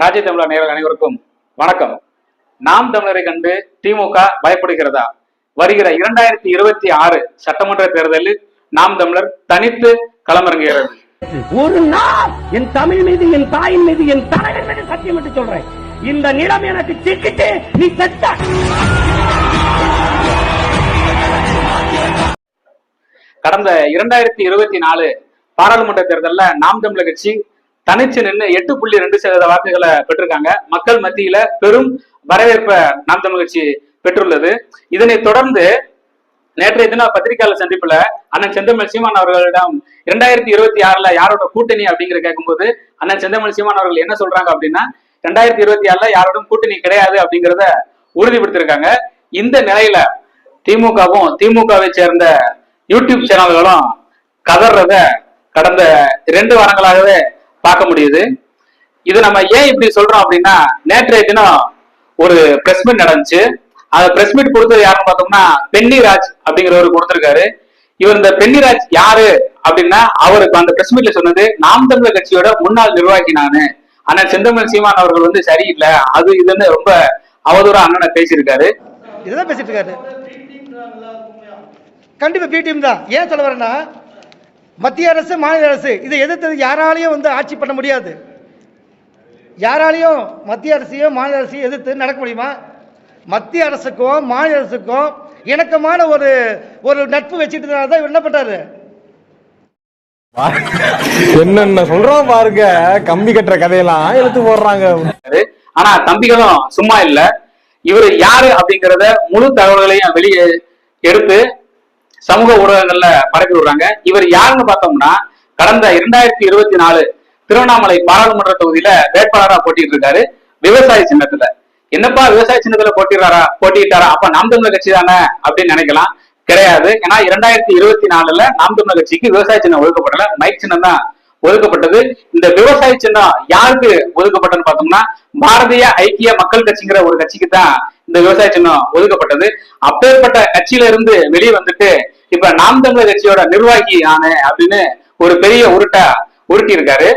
ராஜ்ய தமிழர் நேயர்கள் அனைவருக்கும் வணக்கம். நாம் தமிழரை கண்டு திமுக பயப்படுகிறதா? வருகிற 2026 சட்டமன்ற தேர்தலில் நாம் தமிழர் தனித்து களமிறங்குகிறது. ஒரு நாள் என் தமிழ் மீது, என் தாயின் மீது, என் தலைவர் மீது சத்தியம் என்று சொல்றேன். இந்த நிலம் எனக்கு சிக்கிட்டு நீ செத்த. கடந்த 2024 பாராளுமன்ற தேர்தலில் நாம் தமிழர் கட்சி தனிச்சு நின்று 8.2% வாக்குகளை பெற்றிருக்காங்க. மக்கள் மத்தியில பெரும் வரவேற்பை நாம் தமிழ் கட்சி பெற்றுள்ளது. இதனை தொடர்ந்து நேற்றைய தின பத்திரிகையாளர் சந்திப்புல அண்ணன் செந்தமிழ் சீமான் அவர்களிடம் 2026 யாரோட கூட்டணி அப்படிங்கிற கேட்கும்போது அண்ணன் செந்தமிழ் சீமான் அவர்கள் என்ன சொல்றாங்க அப்படின்னா 2026 யாரோட கூட்டணி கிடையாது அப்படிங்கிறத உறுதிப்படுத்திருக்காங்க. இந்த நிலையில திமுகவும் திமுகவை சேர்ந்த யூடியூப் சேனல்களும் கதறத கடந்த 2 வாரங்களாகவே பார்க்க முடியுது. இது நம்ம ஏன் இப்படி சொல்றோம் அப்படின்னா, நேற்றைய தினம் ஒரு பிரஸ் மீட் நடந்துச்சு. அந்த பிரஸ் மீட் கொடுத்தது யாருன்னு பார்த்தோம்னா பென்னிராஜ் அப்படிங்கிறவரு கொடுத்திருக்காரு. இவர் இந்த பென்னிராஜ் யாரு அப்படின்னா, அவருக்கு அந்த பிரஸ் மீட்ல சொன்னது நாம் தமிழர் கட்சியோட முன்னாள் நிர்வாகி நானு, அண்ணன் செந்தமிழ் சீமான் அவர்கள் வந்து சரியில்லை, அது இதுன்னு ரொம்ப அவதூறா அண்ணனை பேசியிருக்காரு. இதுதான் பேசிட்டு இருக்காரு. கண்டிப்பா பி டீம் தான். ஏன் சொல்ல வரேன்னா, மத்திய அரசு மாநில அரசு இதை எதிர்த்து யாராலையும் வந்து ஆட்சி பண்ண முடியாது. யாராலையும் மத்திய அரசையும் மாநில அரசையும் எதிர்த்து நடக்க முடியுமா? மத்திய அரசுக்கும் மாநில அரசுக்கும் இணக்கமான ஒரு நட்பு வச்சுட்டு தான் இவர் என்ன பண்றாரு. என்னென்ன சொல்றோம் பாருங்க, கம்பி கட்டுற கதையெல்லாம் எடுத்து போடுறாங்க. ஆனா தம்பிகளும் சும்மா இல்ல. இவரு யாரு அப்படிங்கறத முழு தகவல்களையும் வெளியே எடுத்து சமூக ஊடகங்கள்ல பரப்பி விடுறாங்க. இவர் யாருன்னு பார்த்தோம்னா, கடந்த 2024 திருவண்ணாமலை பாராளுமன்ற தொகுதியில வேட்பாளரா போட்டிட்டு இருக்காரு. விவசாய சின்னத்துல. என்னப்பா விவசாய சின்னத்துல போட்டிட்டாரா அப்ப நாம் தமிழர் கட்சி தானே அப்படின்னு நினைக்கலாம். கிடையாது. ஏன்னா 2024 நாம் தமிழர் கட்சிக்கு விவசாய சின்னம் ஒதுக்கப்படல, மைக் சின்னம் தான் ஒதுக்கப்பட்டது. இந்த விவசாய சின்னம் யாருக்கு ஒதுக்கப்பட்டதுன்னு பார்த்தோம்னா, பாரதிய ஐக்கிய மக்கள் கட்சிங்கிற ஒரு கட்சிக்கு தான் இந்த விவசாய சின்னம் ஒதுக்கப்பட்டது. அப்பேற்பட்ட கட்சியில இருந்து வெளியே வந்துட்டு இப்ப நாம் தமிழர் கட்சியோட நிர்வாகி நானு அப்படின்னு ஒரு பெரிய உருட்டி இருக்காரு.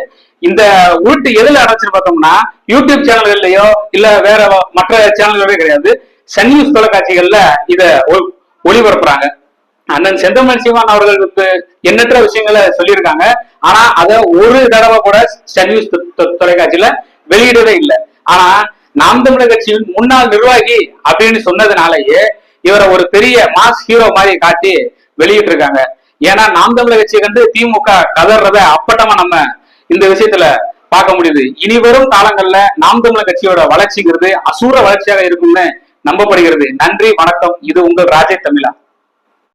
இந்த உருட்டு எதுல அடைச்சுன்னு பார்த்தோம்னா, யூடியூப் சேனல்கள்லயோ இல்ல வேற மற்ற சேனல்களே கிடையாது, சன் நியூஸ் தொலைக்காட்சிகள்ல இத ஒளிபரப்புறாங்க. அண்ணன் செந்தமிழ் சீமான் அவர்களுக்கு எண்ணற்ற விஷயங்களை சொல்லியிருக்காங்க. ஆனா அத ஒரு தடவை கூட சன் நியூஸ் தொலைக்காட்சியில வெளியிடவே இல்லை. ஆனா நாம் தமிழர் கட்சியின் முன்னாள் நிர்வாகி அப்படின்னு சொன்னதுனாலேயே இவரை ஒரு பெரிய மாஸ் ஹீரோ மாதிரி காட்டி வெளியிட்டு இருக்காங்க. ஏன்னா நாம் தமிழர் கட்சியை கண்டு திமுக கதறத அப்பட்டமா நம்ம இந்த விஷயத்துல பார்க்க முடியுது. இனி வரும் காலங்கள்ல நாம் தமிழர் கட்சியோட வளர்ச்சிங்கிறது அசூர வளர்ச்சியாக இருக்கும்னு நம்பப்படுகிறது. நன்றி, வணக்கம். இது உங்கள் ராஜ்ய தமிழா.